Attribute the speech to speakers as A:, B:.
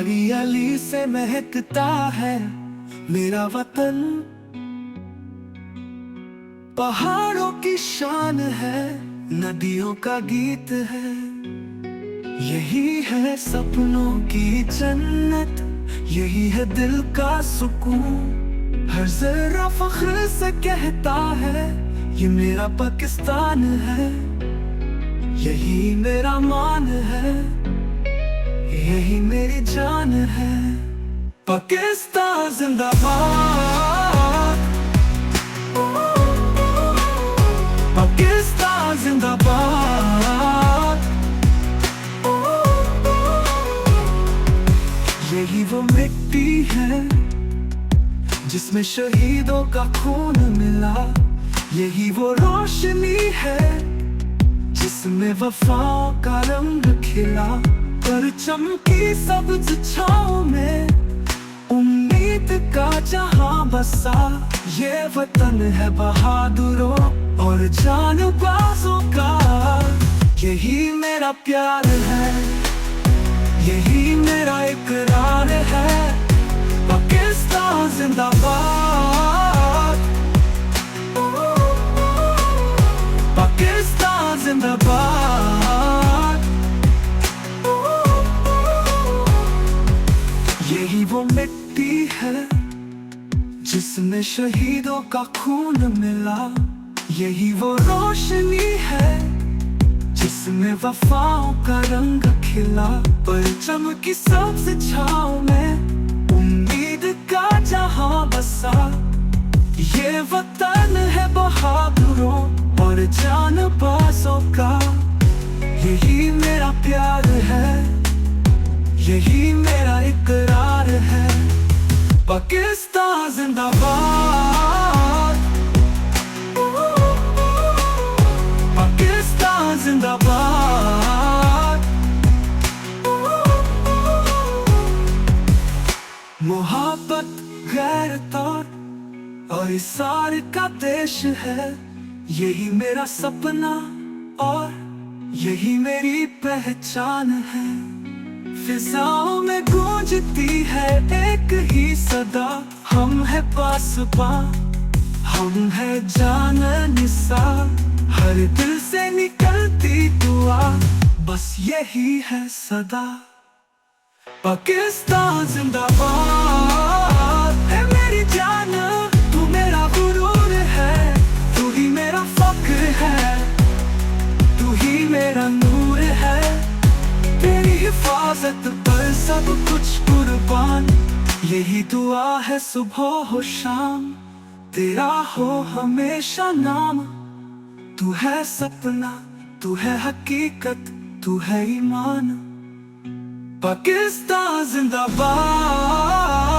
A: हरियाली से महकता है मेरा वतन। पहाड़ों की शान है, नदियों का गीत है। यही है सपनों की जन्नत, यही है दिल का सुकून। हर जरा फख्र से कहता है ये मेरा पाकिस्तान है। यही मेरा मान है, यही मेरी जान है। पाकिस्तान जिंदाबाद, पाकिस्तान जिंदाबाद। यही वो मिट्टी है जिसमें शहीदों का खून मिला। यही वो रोशनी है जिसमें वफाओं का रंग खिला। परचम की सबज छाँव में उम्मीद का जहां बसा। ये वतन है बहादुरों और जानबाजों का। यही मेरा प्यार है, यही मेरा इकरार है। पाकिस्तान जिंदाबाद, पाकिस्तान जिंदाबाद। यही वो मिट्टी है जिसमें शहीदों का खून मिला। यही वो रोशनी है जिसमें वफाओं का रंग खिला। परचम की सबसे छाँव में उम्मीद का जहां बसा। ये वतन है बहादुरों और जानबाजों का। यही मेरा प्यार है, यही मेरा इकरार है। पाकिस्तान जिंदाबाद, पाकिस्तान जिंदाबाद। मोहब्बत, गैरत और इसार का देश है। यही मेरा सपना और यही मेरी पहचान है। फिजाओं में गूंजती है एक ही सदा। हम है पासबां, हम है जान निसार। हर दिल से निकलती दुआ बस यही है सदा। पाकिस्तान जिंदाबाद है मेरी जान, तू मेरा गुरूर है। तू ही मेरा फख्र है, तू ही मेरा नूर है। तेरी हिफाजत पर सब कुछ कुर्बान। यही दुआ है सुबह हो शाम, तेरा हो हमेशा नाम। तू है सपना, तू है हकीकत, तू है ईमान। पाकिस्तान जिंदाबाद।